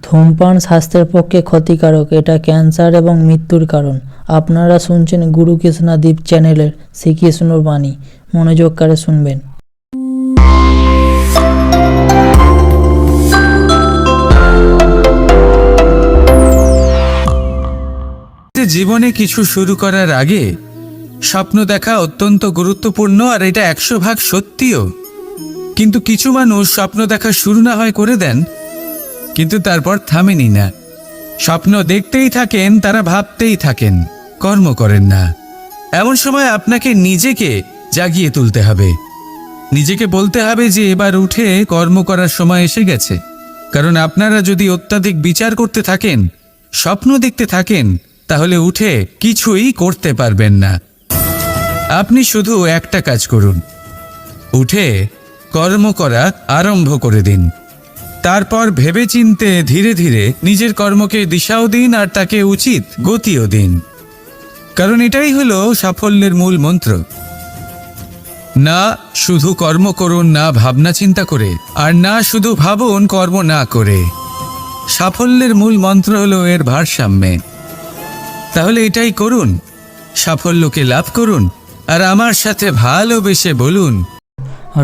ধূমপান স্বাস্থ্যের পক্ষে ক্ষতিকারক, এটা ক্যান্সার এবং মৃত্যুর কারণ। আপনারা শুনছেন গুরু কৃষ্ণাদীপ চ্যানেলের শ্রীকৃষ্ণর বাণী, মনোযোগ করে শুনবেন। জীবনে কিছু শুরু করার আগে স্বপ্ন দেখা অত্যন্ত গুরুত্বপূর্ণ, আর এটা 100% সত্যিও। কিন্তু কিছু মানুষ স্বপ্ন দেখা শুরু না হয় করে দেন, কিন্তু তারপর থামেনি না। স্বপ্ন দেখতেই থাকেন, তারা ভাবতেই থাকেন, কর্ম করেন না। এমন সময় আপনাকে নিজেকে জাগিয়ে তুলতে হবে। নিজেকে বলতে হবে যে এবার উঠে কর্ম করার সময় এসে গেছে। কারণ আপনারা যদি অত্যাধিক বিচার করতে থাকেন, স্বপ্ন দেখতে থাকেন, তাহলে উঠে কিছুই করতে পারবেন না। আপনি শুধু একটা কাজ করুন, উঠে কর্ম করা আরম্ভ করে দিন। তারপর ভেবেচিন্তে ধীরে ধীরে নিজের কর্মকে দিশাও দিন, আর তাকে উচিত গতিও দিন। কারণ এটাই হলো সাফল্যের মূল মন্ত্র। না শুধু কর্ম করুন না ভাবনা চিন্তা করে, আর না শুধু ভাবুন কর্ম না করে। সাফল্যের মূল মন্ত্র হলো এর ভারসাম্যে। তাহলে এটাই করুন, সাফল্যকে লাভ করুন, আর আমার সাথে ভালোবেসে বলুন,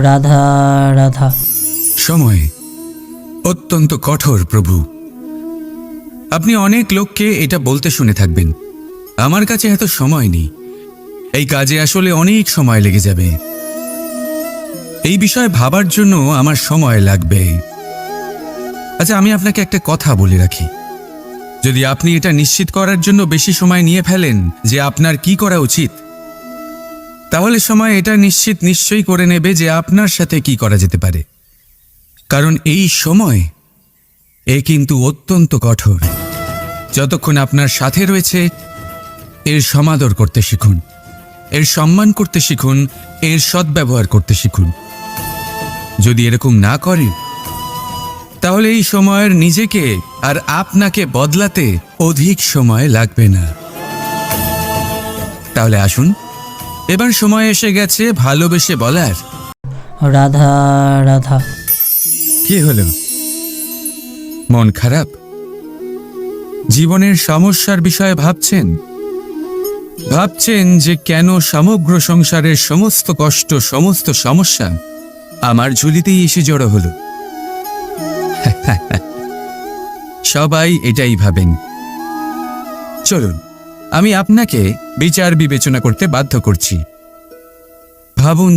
রাধা রাধা। সময় অত্যন্ত কঠোর প্রভু। আপনি অনেক লোককে এটা বলতে শুনে থাকবেন, আমার কাছে এত সময় নেই, এই কাজে আসলে অনেক সময় লেগে যাবে, এই বিষয়ে ভাবার জন্য আমার সময় লাগবে। আচ্ছা, আমি আপনাকে একটা কথা বলে রাখি, যদি আপনি এটা নিশ্চিত করার জন্য বেশি সময় নিয়ে ফেলেন যে আপনার কি করা উচিত, তাহলে সময় এটা নিশ্চয়ই করে নেবে যে আপনার সাথে কি করা যেতে পারে। কারণ এই সময় কিন্তু অত্যন্ত কঠোর। যতক্ষণ আপনার সাথে রয়েছে এর সমাদর করতে শিখুন, এর সম্মান করতে শিখুন, এর সদ্ব্যবহার করতে শিখুন। যদি এরকম না করেন, তাহলে এই সময়ের নিজেকে আর আপনাকে বদলাতে অধিক সময় লাগবে না। তাহলে আসুন, এবার সময় এসে গেছে ভালোবেসে বলার, রাধা রাধা। কি হলো, মন খারাপ? জীবনের সমস্যার বিষয়ে ভাবছেন যে কেন সমগ্র সংসারের সমস্ত কষ্ট, সমস্ত সমস্যা আমার ঝুলিতেই এসে জড়ো হলো? সবাই এটাই ভাবেন। চলুন, আমি আপনাকে বিচার বিবেচনা করতে বাধ্য করছি। ভাবুন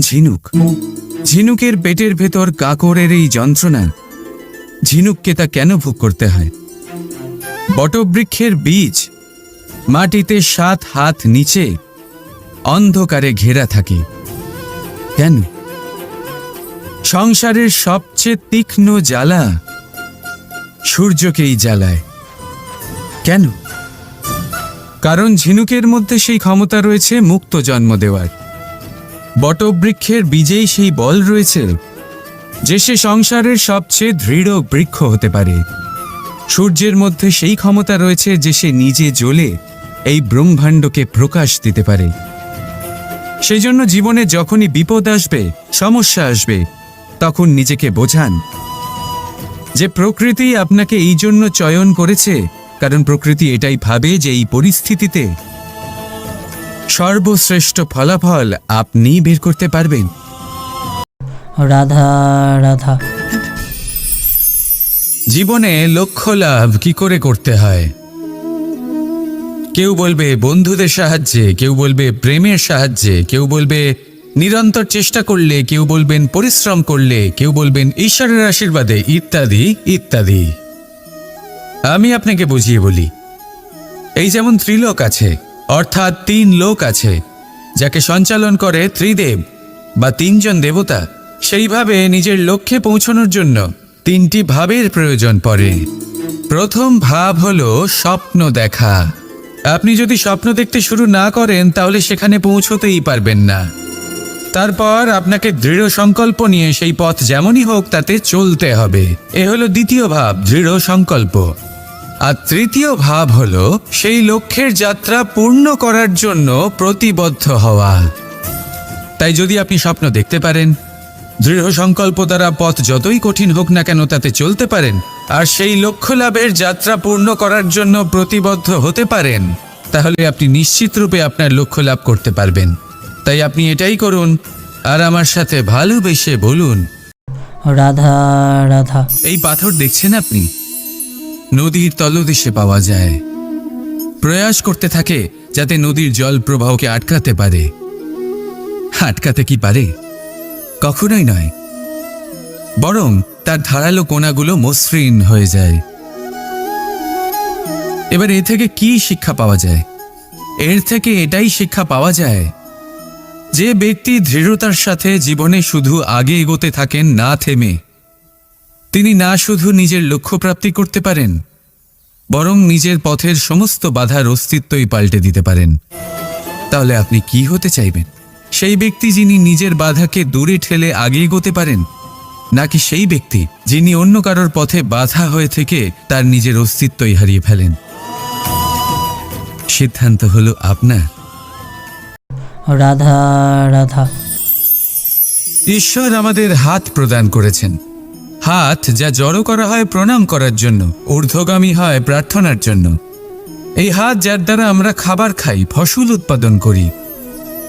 ঝিনুকের পেটের ভেতর কাঁকড়ের এই যন্ত্রণা, ঝিনুককে তা কেন ভোগ করতে হয়? বটবৃক্ষের বীজ মাটিতে 7 হাত নিচে অন্ধকারে ঘেরা থাকে কেন? সংসারের সবচেয়ে তীক্ষ্ণ জ্বালা সূর্যকেই জ্বালায় কেন? কারণ ঝিনুকের মধ্যে সেই ক্ষমতা রয়েছে মুক্ত জন্ম দেওয়ার। বটবৃক্ষের বীজেই সেই বল রয়েছে যে সে সংসারের সবচেয়ে দৃঢ় বৃক্ষ হতে পারে। সূর্যের মধ্যে সেই ক্ষমতা রয়েছে যে সে নিজে জ্বলে এই ব্রহ্মাণ্ডকে প্রকাশ দিতে পারে। সেই জন্য জীবনে যখনই বিপদ আসবে, সমস্যা আসবে, তখন নিজেকে বোঝান যে প্রকৃতি আপনাকে এই জন্য চয়ন করেছে, কারণ প্রকৃতি এটাই ভাবে যে এই পরিস্থিতিতে সর্বশ্রেষ্ঠ ফলাফল আপনিই বের করতে পারবেন। রাধা রাধা। জীবনে লক্ষ্য লাভ কি করে করতে হয়? কেউ বলবে বন্ধুদের সাহায্যে, কেউ বলবে প্রেমের সাহায্যে, কেউ বলবে নিরন্তর চেষ্টা করলে, কেউ বলবেন পরিশ্রম করলে, কেউ বলবেন ঈশ্বরের আশীর্বাদে, ইত্যাদি ইত্যাদি। আমি আপনাকে বুঝিয়ে বলি, এই যেমন ত্রিলোক আছে, অর্থাৎ 3 লোক আছে, যাকে সঞ্চালন করে ত্রিদেব বা 3 জন দেবতা। সেইভাবে নিজের লক্ষ্যে পৌঁছানোর জন্য 3টি ভাবের প্রয়োজন পড়ে। প্রথম ভাব হলো স্বপ্ন দেখা। আপনি যদি স্বপ্ন দেখতে শুরু না করেন, তাহলে সেখানে পৌঁছতেই পারবেন না। তারপর আপনাকে দৃঢ় সংকল্প নিয়ে সেই পথ যেমনই হোক তাতে চলতে হবে। এ হলো দ্বিতীয় ভাব, দৃঢ় সংকল্প। আর তৃতীয় ভাব হলো সেই লক্ষ্যের যাত্রা পূর্ণ করার জন্য প্রতিবদ্ধ হওয়া। তাই যদি আপনি স্বপ্ন দেখতে পারেন, দৃঢ় সংকল্প দ্বারা পথ যতই কঠিন হোক না কেন তাতে চলতে পারেন, আর সেই লক্ষ্য লাভের যাত্রা পূর্ণ করার জন্য প্রতিবদ্ধ হতে পারেন, তাহলে আপনি নিশ্চিত রূপে আপনার লক্ষ্য লাভ করতে পারবেন। তাই আপনি এটাই করুন আর আমার সাথে ভালোবেসে বলুন, রাধা রাধা। এই পাথর দেখছেন আপনি, নদীর তলদেশে পাওয়া যায়। প্রয়াস করতে থাকে যাতে নদীর জল প্রবাহকে আটকাতে পারে। আটকাতে কি পারে? কখনোই নয়, বরং তার ধারালো কোণাগুলো মসৃণ হয়ে যায়। এবার এ থেকে কি শিক্ষা পাওয়া যায়? এর থেকে এটাই শিক্ষা পাওয়া যায় যে ব্যক্তি দৃঢ়তার সাথে জীবনে শুধু আগে এগোতে থাকেন না থেমে, তিনি না শুধু নিজের লক্ষ্য প্রাপ্তি করতে পারেন, বরং নিজের পথের সমস্ত বাধার অস্তিত্বই পাল্টে দিতে পারেন। তাহলে আপনি কি হতে চাইবেন? সেই ব্যক্তি যিনি নিজের বাধাকে দূরে ঠেলে আগে এগোতে পারেন, নাকি সেই ব্যক্তি যিনি অন্য কারোর পথে বাধা হয়ে থেকে তার নিজের অস্তিত্বই হারিয়ে ফেলেন? সিদ্ধান্ত হলো আপনার। রাধা রাধা। ঈশ্বর আমাদের হাত প্রদান করেছেন, হাত যা জড়ো করা হয় প্রণাম করার জন্য, ঊর্ধ্বগামী হয় প্রার্থনার জন্য। এই হাত যার দ্বারা আমরা খাবার খাই, ফসল উৎপাদন করি।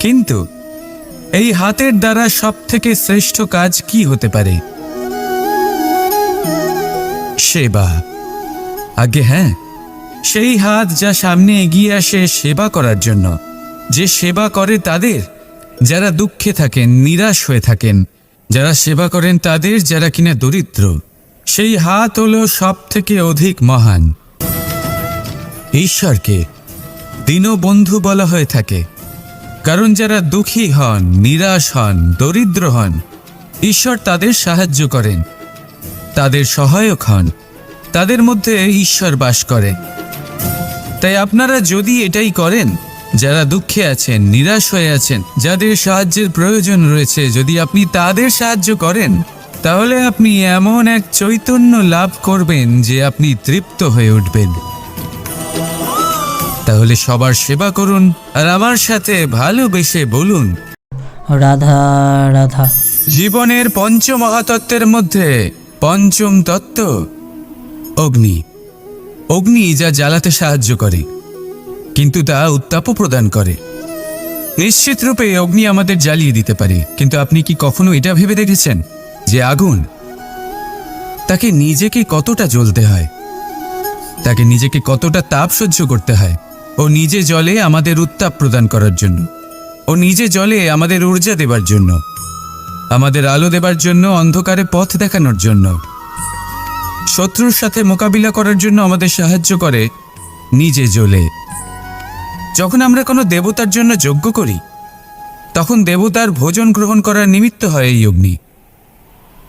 কিন্তু এই হাতের দ্বারা সবথেকে শ্রেষ্ঠ কাজ কি হতে পারে? সেবা। আগে হ্যাঁ, সেই হাত যা সামনে এগিয়ে আসে সেবা করার জন্য, যে সেবা করে তাদের যারা দুঃখে থাকেন, নিরাশ হয়ে থাকেন, যারা সেবা করেন তাদের যারা কিনা দরিদ্র। সেই হাত হলো সব থেকে অধিক মহান। ঈশ্বরকে দীনবন্ধু বলা হয়ে থাকে, কারণ যারা দুঃখী হন, নিরাশ হন, দরিদ্র হন, ঈশ্বর তাদের সাহায্য করেন, তাদের সহায়ক হন, তাদের মধ্যে ঈশ্বর বাস করে। তাই আপনারা যদি এটাই করেন, যারা দুঃখে আছেন, নিরাশ হয়ে আছেন, যাদের সাহায্যের প্রয়োজন রয়েছে, যদি আপনি তাদের সাহায্য করেন, তাহলে আপনি এমন এক চৈতন্য লাভ করবেন যে আপনি তৃপ্ত হয়ে উঠবেন। তাহলে সবার সেবা করুন আর আমার সাথে ভালোবেসে বলুন, রাধা রাধা। জীবনের পঞ্চমহাতত্ত্বের মধ্যে পঞ্চম তত্ত্ব অগ্নি। অগ্নি যা জ্বালাতে সাহায্য করে, কিন্তু তা উত্তাপও প্রদান করে। নিশ্চিত রূপে অগ্নি আমাদের জ্বালিয়ে দিতে পারে, কিন্তু আপনি কি কখনো এটা ভেবে দেখেছেন যে আগুন, তাকে নিজেকে কতটা জ্বলতে হয়, তাকে নিজেকে কতটা তাপ সহ্য করতে হয়? ও নিজে জ্বলে আমাদের উত্তাপ প্রদান করার জন্য, ও নিজে জ্বলে আমাদের ঊর্জা দেবার জন্য, আমাদের আলো দেবার জন্য, অন্ধকারে পথ দেখানোর জন্য, শত্রুর সাথে মোকাবিলা করার জন্য আমাদের সাহায্য করে, নিজে জ্বলে। যখন আমরা কোনো দেবতার জন্য যজ্ঞ করি, তখন দেবতার ভোজন গ্রহণ করার নিমিত্ত হয় এই অগ্নি।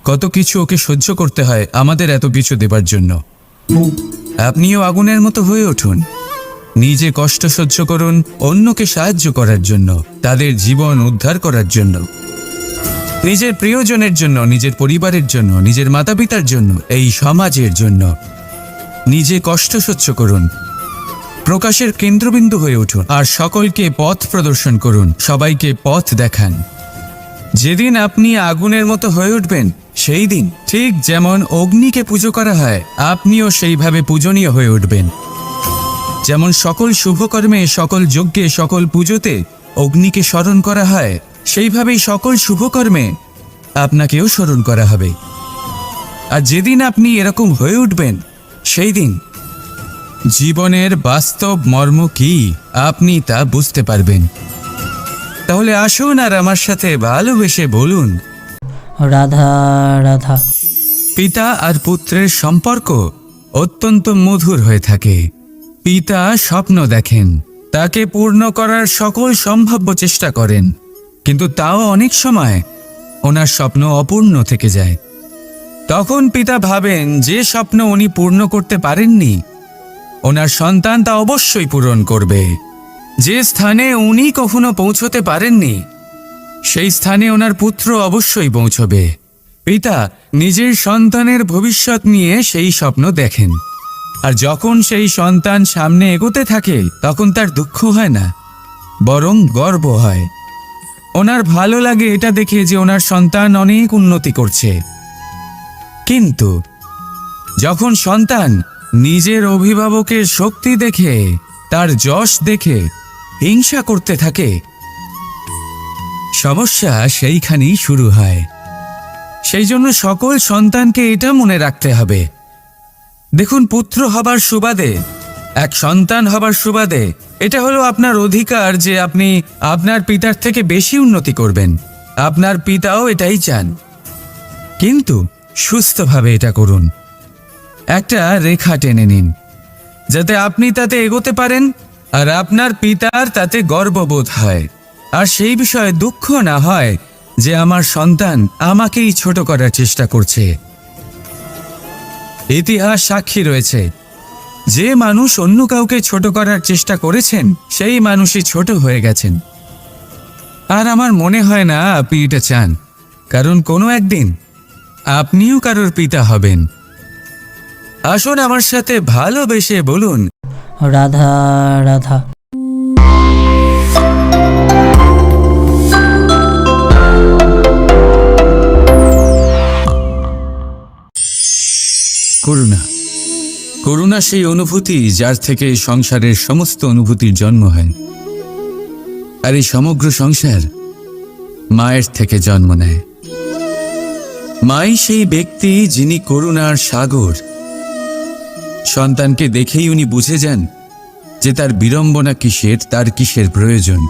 কত কিছু ওকে সহ্য করতে হয় আমাদের এত কিছু দেবার জন্য। আপনিও আগুনের মতো হয়ে উঠুন, নিজে কষ্ট সহ্য করুন অন্যকে সাহায্য করার জন্য, তাদের জীবন উদ্ধার করার জন্য, নিজের প্রিয়জনের জন্য, নিজের পরিবারের জন্য, নিজের মাতা পিতার জন্য, এই সমাজের জন্য। নিজে কষ্ট সহ্য করুন, প্রকাশের কেন্দ্রবিন্দু হয়ে উঠুন আর সকলকে পথ প্রদর্শন করুন, সবাইকে পথ দেখান। যেদিন আপনি আগুনের মতো হয়ে উঠবেন, সেই দিন ঠিক যেমন অগ্নিকে পুজো করা হয়, আপনিও সেইভাবে পূজনীয় হয়ে উঠবেন। যেমন সকল শুভকর্মে, সকল যজ্ঞে, সকল পুজোতে অগ্নিকে স্মরণ করা হয়, সেইভাবেই সকল শুভকর্মে আপনাকেও স্মরণ করা হবে। আর যেদিন আপনি এরকম হয়ে উঠবেন, সেই দিন জীবনের বাস্তব মর্ম কি আপনি তা বুঝতে পারবেন। তাহলে আসুন আর আমার সাথে ভালোবেসে বলুন, রাধা রাধা। পিতা আর পুত্রের সম্পর্ক অত্যন্ত মধুর হয়ে থাকে। পিতা স্বপ্ন দেখেন, তাকে পূর্ণ করার সকল সম্ভাব্য চেষ্টা করেন, কিন্তু তাও অনেক সময় ওনার স্বপ্ন অপূর্ণ থেকে যায়। তখন পিতা ভাবেন যে স্বপ্ন উনি পূর্ণ করতে পারেননি, ওনার সন্তান তা অবশ্যই পূরণ করবে। যে স্থানে উনি কখনো পৌঁছতে পারেননি, সেই স্থানে ওনার পুত্র অবশ্যই পৌঁছবে। পিতা নিজের সন্তানের ভবিষ্যৎ নিয়ে সেই স্বপ্ন দেখেন, আর যখন সেই সন্তান সামনে এগোতে থাকে, তখন তার দুঃখ হয় না, বরং গর্ব হয়। ওনার ভালো লাগে এটা দেখে যে ওনার সন্তান অনেক উন্নতি করছে। কিন্তু যখন সন্তান নিজের অভিভাবকের শক্তি দেখে, তার যশ দেখে হিংসা করতে থাকে, সমস্যা সেইখানেই শুরু হয়। সেই জন্য সকল সন্তানকে এটা মনে রাখতে হবে, দেখুন, পুত্র হবার সুবাদে, এক সন্তান হবার সুবাদে এটা হলো আপনার অধিকার যে আপনি আপনার পিতার থেকে বেশি উন্নতি করবেন। আপনার পিতাও এটাই চান, কিন্তু সুস্থভাবে এটা করুন। একটা রেখা টেনে নিন যাতে আপনি তাতে এগোতে পারেন আর আপনার পিতার তাতে গর্ববোধ হয়, আর সেই বিষয়ে দুঃখ না হয় যে আমার সন্তান আমাকেই ছোট করার চেষ্টা করছে। ইতিহাস সাক্ষী রয়েছে, যে মানুষ অন্য কাউকে ছোট করার চেষ্টা করেছেন সেই মানুষই ছোট হয়ে গেছেন। আর আমার মনে হয় না আপনি এটা চান, কারণ কোনো একদিন আপনিও কারোর পিতা হবেন। আসুন আমার সাথে ভালোবেসে বলুন, রাধা রাধা। করুণা। করুণা সেই অনুভূতি যার থেকে সংসারের সমস্ত অনুভূতির জন্ম হয়, আর এই সমগ্র সংসার মায়ের থেকে জন্ম নেয়। মাই সেই ব্যক্তি যিনি করুণার সাগর। সন্তানকে দেখেই উনি বুঝে যান যে তার বিড়ম্বনা কিসের, তার কিসের প্রয়োজন।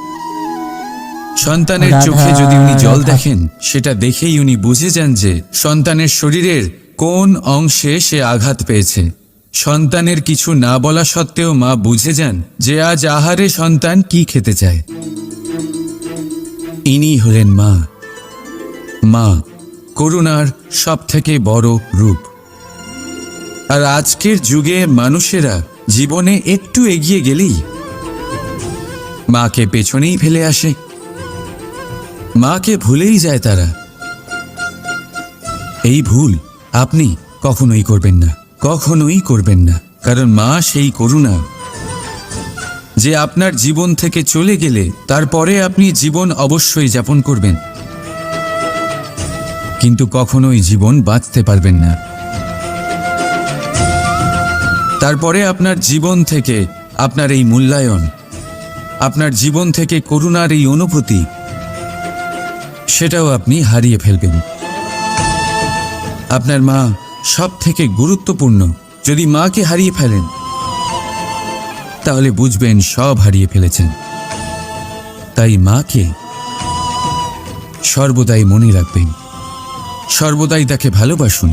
সন্তানের চোখে যদি উনি জল দেখেন, সেটা দেখেই উনি বুঝে যান যে সন্তানের শরীরের কোন অংশে সে আঘাত পেয়েছে। সন্তানের কিছু না বলা সত্ত্বেও মা বুঝে যান যে আজ আহারে সন্তান কি খেতে চায়। ইনি হলেন মা। মা করুণার সব থেকে বড় রূপ। আর আজকের যুগে মানুষেরা জীবনে একটু এগিয়ে গেলেই মাকে পেছনেই ফেলে আসে, মাকে ভুলেই যায় তারা। এই ভুল আপনি কখনোই করবেন না, কখনোই করবেন না, কারণ মা সেই করুণা যে আপনার জীবন থেকে চলে গেলে তারপরে আপনি জীবন অবশ্যই যাপন করবেন, কিন্তু কখনোই জীবন বাঁচতে পারবেন না। তারপরে আপনার জীবন থেকে আপনার এই মূল্যায়ন, আপনার জীবন থেকে করুণার এই অনুভূতি, সেটাও আপনি হারিয়ে ফেলবেন। আপনার মা সব থেকে গুরুত্বপূর্ণ। যদি মাকে হারিয়ে ফেলেন তাহলে বুঝবেন সব হারিয়ে ফেলেছেন। তাই মাকে সর্বদাই মনে রাখবেন, সর্বদাই তাকে ভালোবাসুন।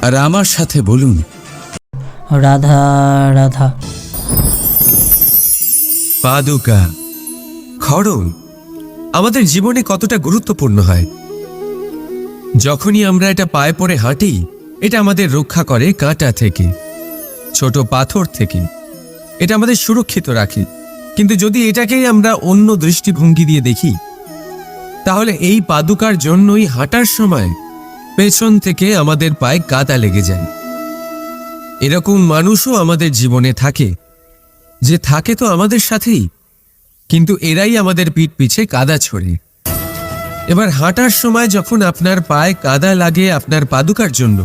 আর আমার সাথে বলুন, রাধা রাধা। পাদুকা, খড়ম আমাদের জীবনে কতটা গুরুত্বপূর্ণ হয়। যখনই আমরা এটা পায়ে পড়ে হাঁটি, এটা আমাদের রক্ষা করে কাঁটা থেকে, ছোট পাথর থেকে। এটা আমাদের সুরক্ষিত রাখে। কিন্তু যদি এটাকেই আমরা অন্য দৃষ্টিভঙ্গি দিয়ে দেখি, তাহলে এই পাদুকার জন্যই হাঁটার সময় পেছন থেকে আমাদের পায়ে কাঁটা লেগে যায়। এরকম মানুষও আমাদের জীবনে থাকে, যে থাকে তো আমাদের সাথেই, কিন্তু এরাই আমাদের পিঠ পিছে কাদা ছোড়ে। এবার হাঁটার সময় যখন আপনার পায়ে কাদা লাগে আপনার পাদুকার জন্য,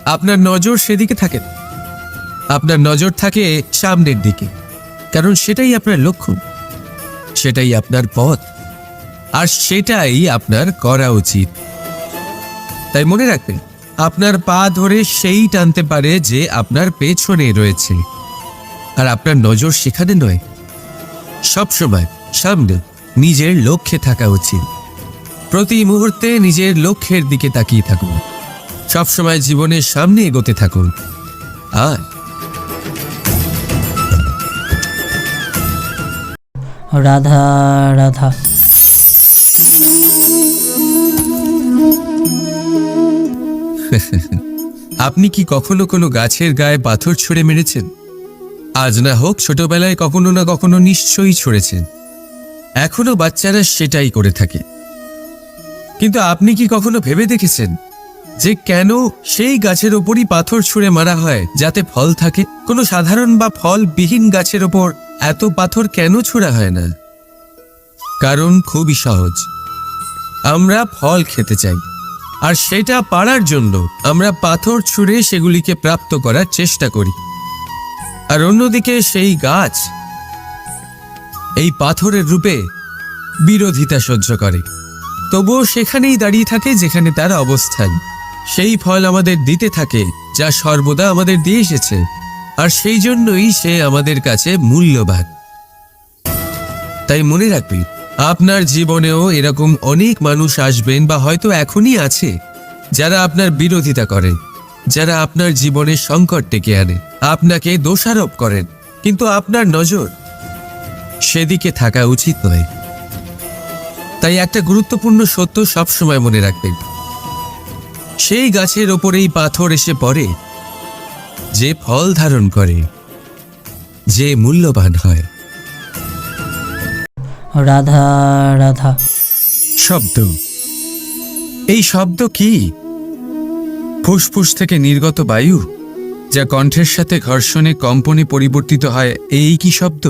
আপনার নজর সেদিকে থাকে না, আপনার নজর থাকে সামনের দিকে, কারণ সেটাই আপনার লক্ষ্য, সেটাই আপনার পথ, আর সেটাই আপনার করা উচিত। তাই মনে রাখবেন, আপনার পা ধরে সেই টানতে পারে যে আপনার পেছনে রয়েছে, আর আপনার নজর সেখানে নয়। সবসময় সামনে নিজের লক্ষ্যে থাকা উচিত। প্রতি মুহূর্তে নিজের লক্ষ্যের দিকে তাকিয়ে থাকুন, সবসময় জীবনের সামনে এগোতে থাকুন। আর রাধা রাধা। আপনি কি কখনো কোনো গাছের গায়ে পাথর ছুঁড়ে মেরেছেন? আজ না হোক ছোটবেলায় কখনো না কখনো নিশ্চয়ই ছুঁড়েছেন। এখনো বাচ্চারা সেটাই করে থাকে। কিন্তু আপনি কি কখনো ভেবে দেখেছেন যে কেন সেই গাছের ওপরই পাথর ছুঁড়ে মারা হয় যাতে ফল থাকে? কোনো সাধারণ বা ফলবিহীন গাছের ওপর এত পাথর কেন ছোড়া হয় না? কারণ খুবই সহজ। আমরা ফল খেতে চাই, আর সেটা পারার জন্য আমরা পাথর ছুঁড়ে সেগুলিকে প্রাপ্ত করার চেষ্টা করি। আর অন্যদিকে সেই গাছ এই পাথরের রূপে বিরোধিতা সহ্য করে, তবুও সেখানেই দাঁড়িয়ে থাকে যেখানে তার অবস্থান। সেই ফল আমাদের দিতে থাকে যা সর্বদা আমাদের দিয়ে এসেছে, আর সেই জন্যই সে আমাদের কাছে মূল্যবান। তাই মনে রাখবি, আপনার জীবনেও এরকম অনেক মানুষ আসবেন বা হয়তো এখনই আছে যারা আপনার বিরোধিতা করেন, যারা আপনার জীবনে সংকট ডেকে আনে, আপনাকে দোষারোপ করেন, কিন্তু আপনার নজর সেদিকে থাকা উচিত নয়। তাই একটা গুরুত্বপূর্ণ সত্য সবসময় মনে রাখবেন, সেই গাছের ওপরেই পাথর এসে পড়ে যে ফল ধারণ করে, যে মূল্যবান হয়। রাধা রাধা। শব্দ। এই শব্দ কি? ফুসফুস থেকে নির্গত বায়ু যা কণ্ঠের সাথে ঘর্ষণে কম্পনে পরিবর্তিত হয়, এই কি শব্দ?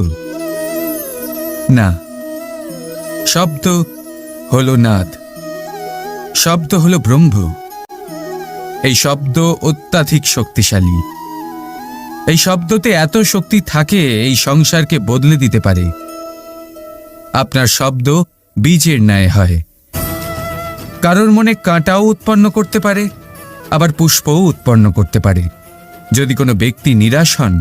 না, শব্দ হলো নাদ, শব্দ হলো ব্রহ্ম। এই শব্দ অত্যাধিক শক্তিশালী। এই শব্দতে এত শক্তি থাকে এই সংসারকে বদলে দিতে পারে। আপনার শব্দ বীজের ন্যায় হয়, কারোর মনে কাঁটাও উৎপন্ন করতে পারে, আবার পুষ্পও উৎপন্ন করতে পারে। যদি কোনো ব্যক্তি নিরাশ হন,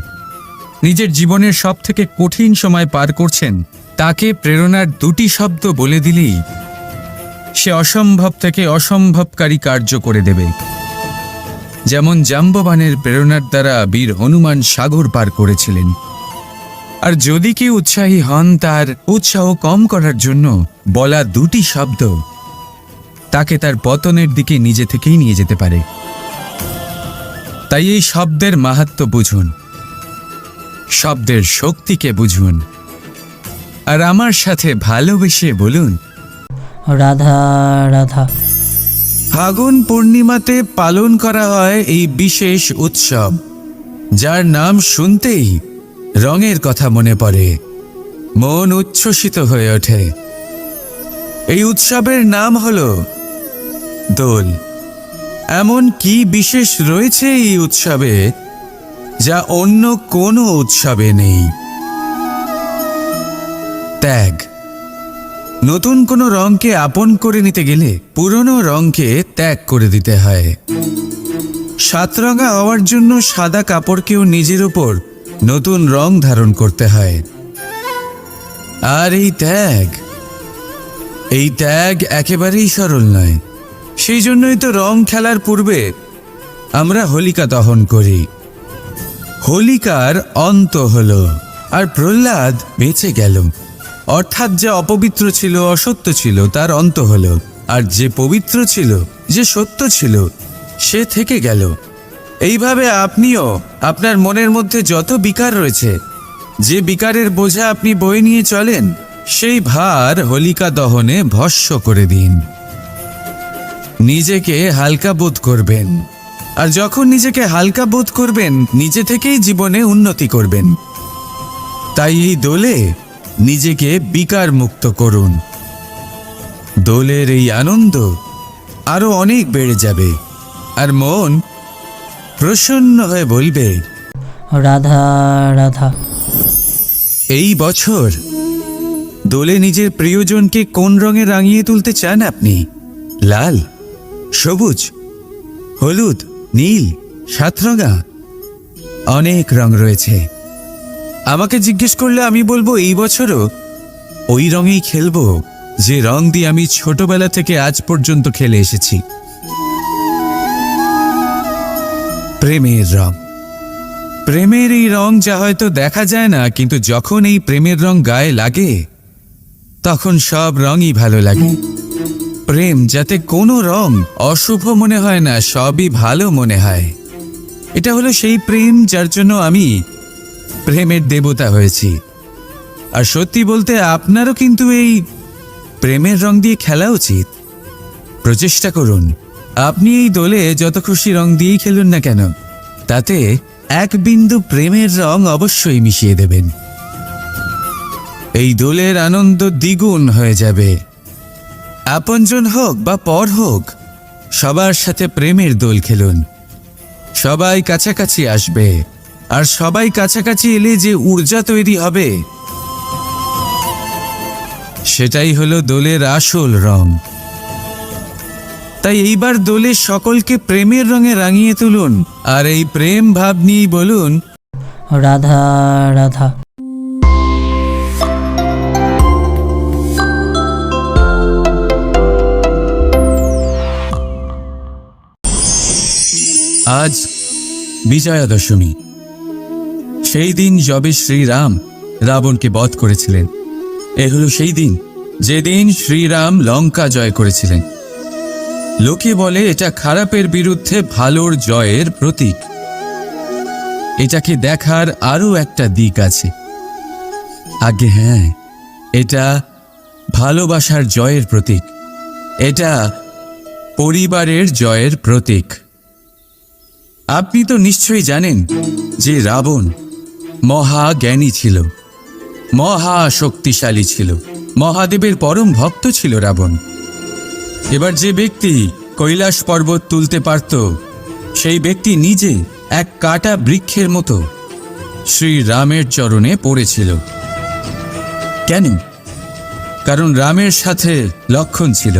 নিজের জীবনের সব থেকে কঠিন সময় পার করছেন, তাকে প্রেরণার দুটি শব্দ বলে দিলেই সে অসম্ভব থেকে অসম্ভবকারী কার্য করে দেবে। যেমন জাম্ববানের প্রেরণার দ্বারা বীর হনুমান সাগর পার করেছিলেন। আর যদি কেউ উৎসাহী হন, তার উৎসাহ কম করার জন্য বলা দুটি শব্দ তাকে তার পতনের দিকে নিজে থেকেই নিয়ে যেতে পারে। তাই এই শব্দের মাহাত্ম্য বুঝুন, শব্দের শক্তিকে বুঝুন, আর আমার সাথে ভালোবেসে বলুন রাধা রাধা। ফাগুন পূর্ণিমাতে পালন করা হয় এই বিশেষ উৎসব, যার নাম শুনতেই রঙের কথা মনে পড়ে, মন উচ্ছ্বসিত হয়ে ওঠে। এই উৎসবের নাম হলো দোল। এমন কি বিশেষ রয়েছে এই উৎসবে যা অন্য কোনো উৎসবে নেই? ত্যাগ। নতুন কোনো রঙকে আপন করে নিতে গেলে পুরনো রঙকে ত্যাগ করে দিতে হয়। সাতরঙা হওয়ার জন্য সাদা কাপড়কেও নিজের উপর নতুন রং ধারণ করতে হয়। আর এই ত্যাগ একেবারেই সরল নয়। সেই জন্যই তো রং খেলার পূর্বে আমরা হোলিকা দহন করি। হোলিকার অন্ত হলো, আর প্রহ্লাদ বেঁচে গেল। অর্থাৎ যে অপবিত্র ছিল, অসত্য ছিল, তার অন্ত হলো, আর যে পবিত্র ছিল, যে সত্য ছিল, সে থেকে গেল। এইভাবে আপনিও আপনার মনের মধ্যে যত বিকার রয়েছে, যে বিকারের বোঝা আপনি বয়ে নিয়ে চলেন, সেই ভার হোলিকা দহনে ভস্ম করে দিন। নিজেকে হালকা বোধ করবেন, আর যখন নিজেকে হালকা বোধ করবেন, নিজে থেকেই জীবনে উন্নতি করবেন। তাই এই দোলে নিজেকে বিকার মুক্ত করুন। দোলের এই আনন্দ আরো অনেক বেড়ে যাবে, আর মন প্রসন্ন হয়ে বলবে রাধা রাধা। এই বছর দোলে নিজের প্রিয়জনকে কোন রঙে রাঙিয়ে তুলতে চান আপনি? লাল, সবুজ, হলুদ, নীল, সাতরঙা, অনেক রং রয়েছে। আমাকে জিজ্ঞেস করলে আমি বলবো এই বছরও ওই রঙেই খেলবো যে রং দিয়ে আমি ছোটবেলা থেকে আজ পর্যন্ত খেলে এসেছি, প্রেমের রং। প্রেমের এই রং যা হয়তো দেখা যায় না, কিন্তু যখন এই প্রেমের রং গায়ে লাগে তখন সব রঙই ভালো লাগে। প্রেম যাতে কোনো রং অশুভ মনে হয় না, সবই ভালো মনে হয়। এটা হলো সেই প্রেম যার জন্য আমি প্রেমের দেবতা হয়েছি। আর সত্যি বলতে আপনারও কিন্তু এই প্রেমের রং দিয়ে খেলা উচিত। প্রচেষ্টা করুন, আপনি এই দোলে যত খুশি রং দিয়েই খেলুন না কেন, তাতে এক বিন্দু প্রেমের রং অবশ্যই মিশিয়ে দেবেন। এই দোলের আনন্দ দ্বিগুণ হয়ে যাবে। আপনজন হোক বা পর হোক, সবার সাথে প্রেমের দোল খেলুন। সবাই কাছাকাছি আসবে, আর সবাই কাছাকাছি এলে যে ঊর্জা তৈরি হবে, সেটাই হলো দোলের আসল রং। তাই এইবার দোলে সকলকে প্রেমের রঙে রাঙিয়ে তুলুন, আর এই প্রেম ভাব নিয়েই বলুন, রাধা রাধা। আজ বিজয়া দশমী। সেই দিন যবে শ্রীরাম রাবণকে বধ করেছিলেন। এ হলো সেই দিন যেদিন শ্রীরাম লঙ্কা জয় করেছিলেন। লোকে বলে এটা খারাপের বিরুদ্ধে ভালোর জয়ের প্রতীক। এটাকে দেখার আরও একটা দিক আছে। আগে হ্যাঁ, এটা ভালোবাসার জয়ের প্রতীক। এটা পরিবারের জয়ের প্রতীক। আপনি তো নিশ্চয়ই জানেন যে রাবণ মহাজ্ঞানী ছিল, মহা শক্তিশালী ছিল, মহাদেবের পরম ভক্ত ছিল রাবণ। এবার যে ব্যক্তি কৈলাস পর্বত তুলতে পারত, সেই ব্যক্তি নিজে এক কাটা বৃক্ষের মতো শ্রীরামের চরণে পড়েছিল। কেন? কারণ রামের সাথে লক্ষ্মণ ছিল,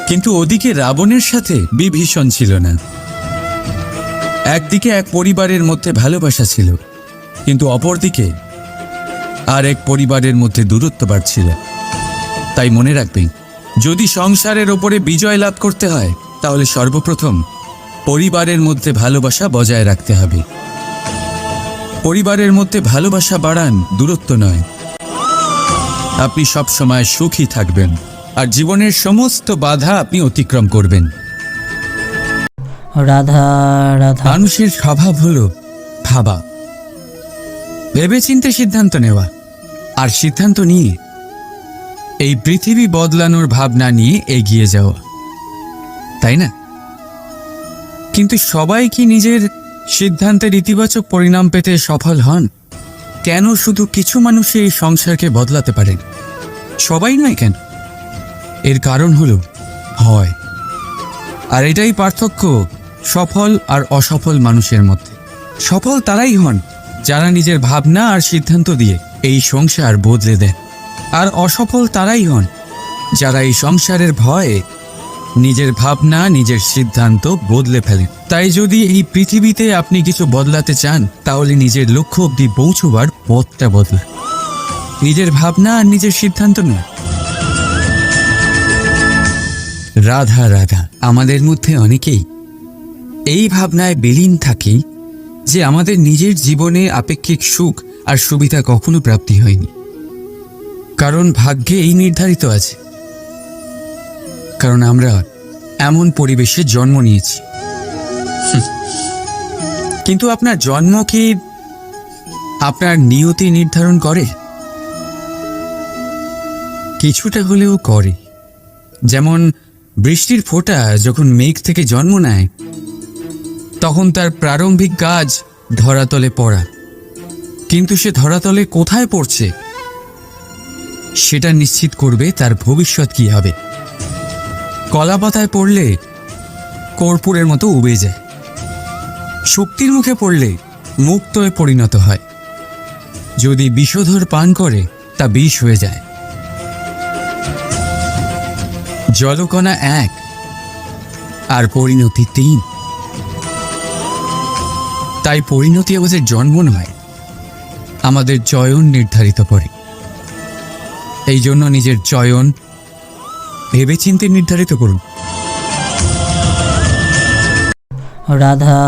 কিন্তু ওদিকে রাবণের সাথে বিভীষণ ছিল না। একদিকে এক পরিবারের মধ্যে ভালোবাসা ছিল, কিন্তু অপরদিকে আর এক পরিবারের মধ্যে দূরত্ব বাড়ছিল। তাই মনে রাখবেন, যদি সংসারের ওপরে বিজয় লাভ করতে হয়, তাহলে সর্বপ্রথম পরিবারের মধ্যে ভালোবাসা বজায় রাখতে হবে। পরিবারের মধ্যে ভালোবাসা বাড়ান, দূরত্ব নয়। আপনি সব সময় সুখী থাকবেন, আর জীবনের সমস্ত বাধা আপনি অতিক্রম করবেন। রাধা রাধা। মানুষের স্বভাব হলো ভাবা, ভেবেচিন্তে সিদ্ধান্ত নেওয়া, আর সিদ্ধান্ত নিয়ে এই পৃথিবী বদলানোর ভাবনা নিয়ে এগিয়ে যাওয়া, তাই না? কিন্তু সবাই কি নিজের সিদ্ধান্তের ইতিবাচক পরিণাম পেতে সফল হন? কেন শুধু কিছু মানুষই এই সংসারকে বদলাতে পারেন, সবাই নয় কেন? এর কারণ হলো ভয়। আর এটাই পার্থক্য সফল আর অসফল মানুষের মধ্যে। সফল তারাই হন যারা নিজের ভাবনা আর সিদ্ধান্ত দিয়ে এই সংসার বদলে দেন, আর অসফল তারাই হন যারা এই সংসারের ভয়ে নিজের ভাবনা, নিজের সিদ্ধান্ত বদলে ফেলেন। তাই যদি এই পৃথিবীতে আপনি কিছু বদলাতে চান, তাহলে নিজের লক্ষ্য অবধি পৌঁছবার পথটা বদলান, নিজের ভাবনা আর নিজের সিদ্ধান্ত নয়। রাধা রাধা। আমাদের মধ্যে অনেকেই এই ভাবনায় বিলীন থাকি যে আমাদের নিজের জীবনে আপেক্ষিক সুখ আর সুবিধা কখনো প্রাপ্তি হয়নি, কারণ ভাগ্যে এই নির্ধারিত আছে, কারণ আমরা এমন পরিবেশে জন্ম নিয়েছি। কিন্তু আপনার জন্ম কি আপনার নিয়তি নির্ধারণ করে? কিছুটা হলেও করে। যেমন বৃষ্টির ফোঁটা যখন মেঘ থেকে জন্ম নেয়, তখন তার প্রারম্ভিক কাজ ধরাতলে পড়া, কিন্তু সে ধরাতলে কোথায় পড়ছে সেটা নিশ্চিত করবে তার ভবিষ্যৎ কি হবে। কলা পাতায় পড়লে কর্পূরের মতো উবে যায়, শক্তির মুখে পড়লে মুক্তয়ে পরিণত হয়, যদি বিষধর পান করে তা বিষ হয়ে যায়। জলকণা এক আর পরিণতি তিন। তাই পরিণতি আমাদের জন্ম নয়, আমাদের চয়ন নির্ধারিত করে। এই জন্য নিজের চয়ন ভেবেচিন্তে নির্ধারিত করুন। রাধা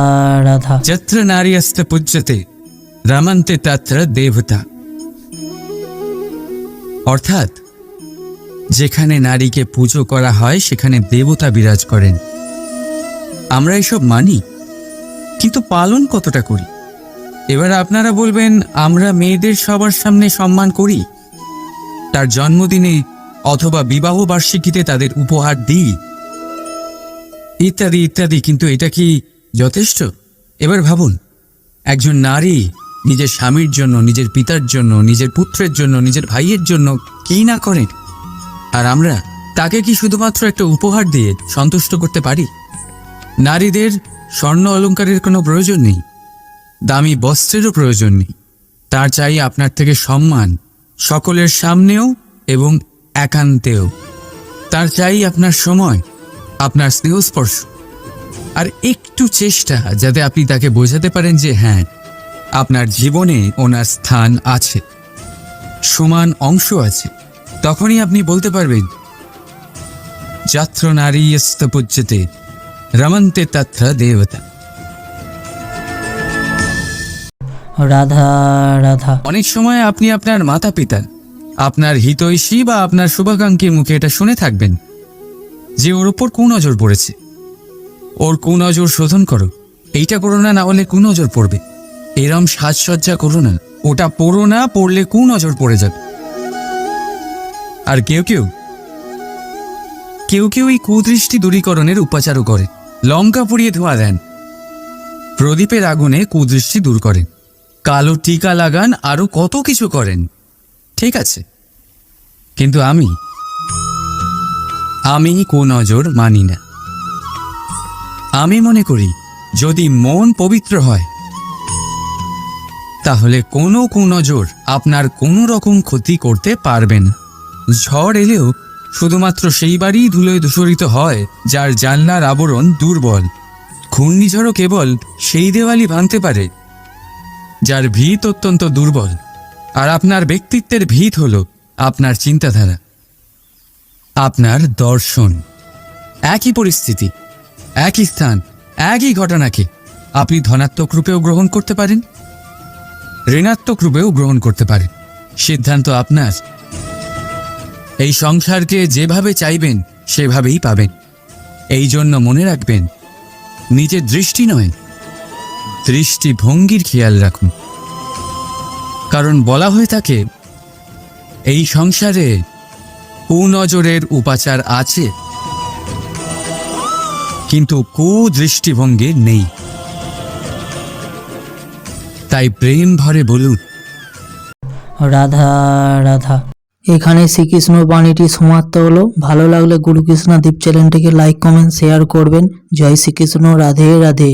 রাধা। যত্র নারীস্ত পূজ্যতে রমন্তে তত্র দেবতা। অর্থাৎ যেখানে নারীকে পুজো করা হয় সেখানে দেবতা বিরাজ করেন। আমরা এসব মানি, কিন্তু পালন কতটা করি? এবার আপনারা বলবেন, আমরা মেয়েদের সবার সামনে সম্মান করি, তার জন্মদিনে অথবা বিবাহ বার্ষিকীতে তাদের উপহার দিই, ইত্যাদি ইত্যাদি, কিন্তু এটা কি যথেষ্ট? এবার ভাবুন, একজন নারী নিজের স্বামীর জন্য, নিজের পিতার জন্য, নিজের পুত্রের জন্য, নিজের ভাইয়ের জন্য কি না করেন। আর আমরা তাকে কি শুধুমাত্র একটা উপহার দিয়ে সন্তুষ্ট করতে পারি? নারীদের স্বর্ণ অলংকারের কোনো প্রয়োজন নেই, দামি বস্ত্রেরও প্রয়োজন নেই। তার চাই আপনার থেকে সম্মান, সকলের সামনেও এবং একান্তেও। তার চাই আপনার সময়, আপনার স্নেহস্পর্শ, আর একটু চেষ্টা, যাতে আপনি তাকে বোঝাতে পারেন যে হ্যাঁ, আপনার জীবনে ওনার স্থান আছে, সমান অংশ আছে। তখনই আপনি বলতে পারবেন, যাত্র নারী পূজ্যতে রমন্তে তত্র দেবতা। রাধা রাধা। অনেক সময় আপনি আপনার মাতা পিতা, আপনার হিতৈষী বা আপনার শুভাকাঙ্ক্ষীর মুখে এটা শুনে থাকবেন যে ওর ওপর কুনজর পড়েছে, ওর কুনজর শোধন করো, এইটা করো না, না হলে কুনজর পড়বে, এরম সাজসজ্জা করো না, ওটা পড়ো না, পড়লে কুনজর পড়ে যাবে। আর কেউ কেউ এই কুদৃষ্টি দূরীকরণের উপাচারও করে। লঙ্কা পুড়িয়ে ধোঁয়া দেন, প্রদীপের আগুনে কুদৃষ্টি দূর করেন, কালো টিকা লাগান, আরো কত কিছু করেন। ঠিক আছে, কিন্তু আমি কুনজর মানি না। আমি মনে করি যদি মন পবিত্র হয়, তাহলে কোনো কুনজর আপনার কোনো রকম ক্ষতি করতে পারবে না। ঝড় এলেও শুধুমাত্র সেই বাড়ি ধুলোয় ধূসরিত হয় যার জানলার আবরণ দুর্বল। ঘূর্ণিঝড়ও কেবল সেই দেওয়ালই ভাঙতে পারে যার ভিত অত্যন্ত দুর্বল। আর আপনার ব্যক্তিত্বের ভিত হলো আপনার চিন্তাধারা, আপনার দর্শন। একই পরিস্থিতি, একই স্থান, একই ঘটনাকে আপনি ধনাত্মক রূপেও গ্রহণ করতে পারেন, ঋণাত্মক রূপেও গ্রহণ করতে পারেন। সিদ্ধান্ত আপনার। এই সংসারকে যেভাবে চাইবেন সেভাবেই পাবেন। এই জন্য মনে রাখবেন, নিজের দৃষ্টি নয়, দৃষ্টিভঙ্গির খেয়াল রাখুন। কারণ বলা হয়ে থাকে, এই সংসারে কুনজরের উপাচার আছে, কিন্তু কুদৃষ্টিভঙ্গির নেই। তাই প্রেম ভরে বলুন, রাধা রাধা। এখানে শ্রীকৃষ্ণ বাণীটি সমাপ্ত হলো। ভালো লাগলে গুরুকৃষ্ণা দীপ চ্যানেলটিকে লাইক, কমেন্ট, শেয়ার করবেন। জয় শ্রীকৃষ্ণ। রাধে রাধে।